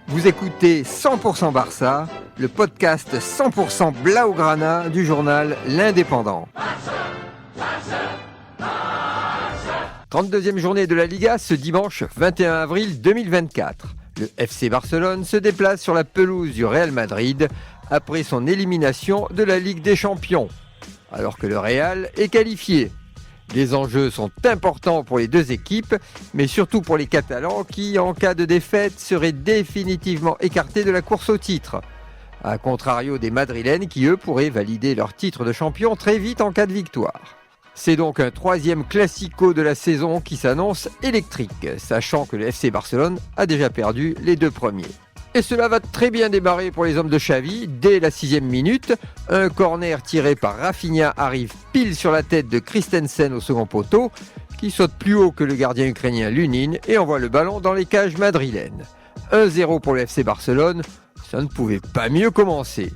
Vous écoutez 100% Barça, le podcast 100% Blaugrana du journal L'Indépendant. 32e journée de la Liga ce dimanche 21 avril 2024. Le FC Barcelone se déplace sur la pelouse du Real Madrid après son élimination de la Ligue des Champions, alors que le Real est qualifié. Les enjeux sont importants pour les deux équipes, mais surtout pour les Catalans qui, en cas de défaite, seraient définitivement écartés de la course au titre. A contrario des Madrilènes qui, eux, pourraient valider leur titre de champion très vite en cas de victoire. C'est donc un troisième classico de la saison qui s'annonce électrique, sachant que le FC Barcelone a déjà perdu les deux premiers. Et cela va très bien démarrer pour les hommes de Xavi. Dès la 6e minute, un corner tiré par Rafinha arrive pile sur la tête de Christensen au second poteau, qui saute plus haut que le gardien ukrainien Lunin et envoie le ballon dans les cages madrilènes. 1-0 pour le FC Barcelone, ça ne pouvait pas mieux commencer.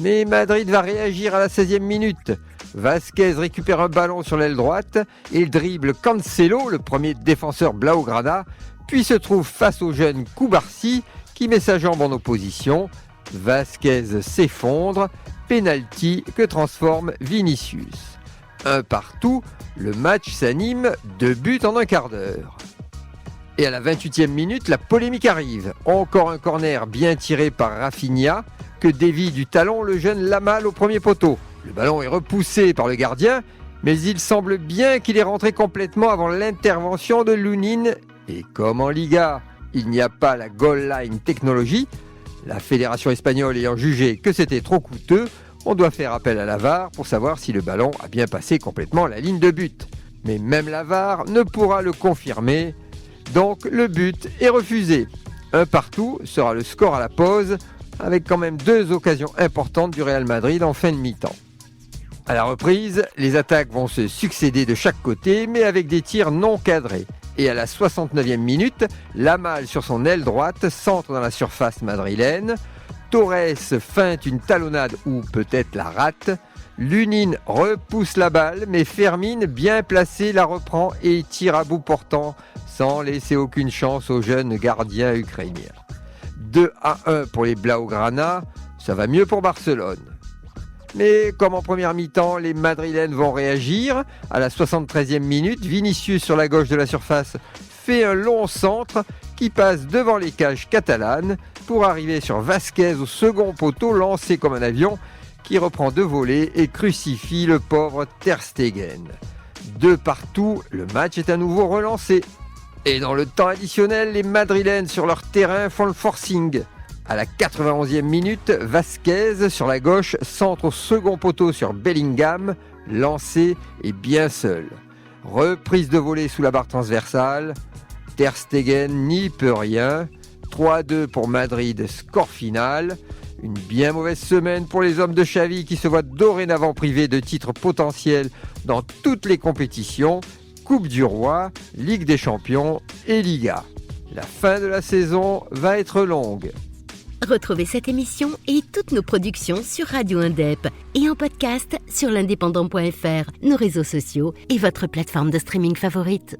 Mais Madrid va réagir à la 16e minute. Vázquez récupère un ballon sur l'aile droite et dribble Cancelo, le premier défenseur Blaugrana, puis se trouve face au jeune Cubarsí qui met sa jambe en opposition. Vázquez s'effondre, pénalty que transforme Vinicius. 1 partout, le match s'anime, 2 buts en un quart d'heure. Et à la 28e minute, la polémique arrive. Encore un corner bien tiré par Rafinha que dévie du talon le jeune Lamal au premier poteau. Le ballon est repoussé par le gardien, mais il semble bien qu'il est rentré complètement avant l'intervention de Lunin. Et comme en Liga, il n'y a pas la goal line technologie, la fédération espagnole ayant jugé que c'était trop coûteux, on doit faire appel à la VAR pour savoir si le ballon a bien passé complètement la ligne de but. Mais même la VAR ne pourra le confirmer, donc le but est refusé. 1 partout sera le score à la pause, avec quand même 2 occasions importantes du Real Madrid en fin de mi-temps. À la reprise, les attaques vont se succéder de chaque côté, mais avec des tirs non cadrés. Et à la 69e minute, Lamal sur son aile droite centre dans la surface madrilène. Torres feinte une talonnade ou peut-être la rate. Lunin repousse la balle, mais Fermín, bien placé, la reprend et tire à bout portant sans laisser aucune chance au jeune gardien ukrainien. 2-1 pour les Blaugrana, ça va mieux pour Barcelone. Mais comme en première mi-temps, les Madrilènes vont réagir. À la 73e minute, Vinicius sur la gauche de la surface fait un long centre qui passe devant les cages catalanes pour arriver sur Vázquez au second poteau lancé comme un avion qui reprend 2 volées et crucifie le pauvre Ter Stegen. 2 partout, le match est à nouveau relancé. Et dans le temps additionnel, les Madrilènes sur leur terrain font le forcing. À la 91e minute, Vázquez sur la gauche centre au second poteau sur Bellingham, lancé et bien seul. Reprise de volée sous la barre transversale, Ter Stegen n'y peut rien. 3-2 pour Madrid, score final. Une bien mauvaise semaine pour les hommes de Xavi qui se voient dorénavant privés de titres potentiels dans toutes les compétitions, Coupe du Roi, Ligue des Champions et Liga. La fin de la saison va être longue. Retrouvez cette émission et toutes nos productions sur Radio Indep et en podcast sur l'indépendant.fr, nos réseaux sociaux et votre plateforme de streaming favorite.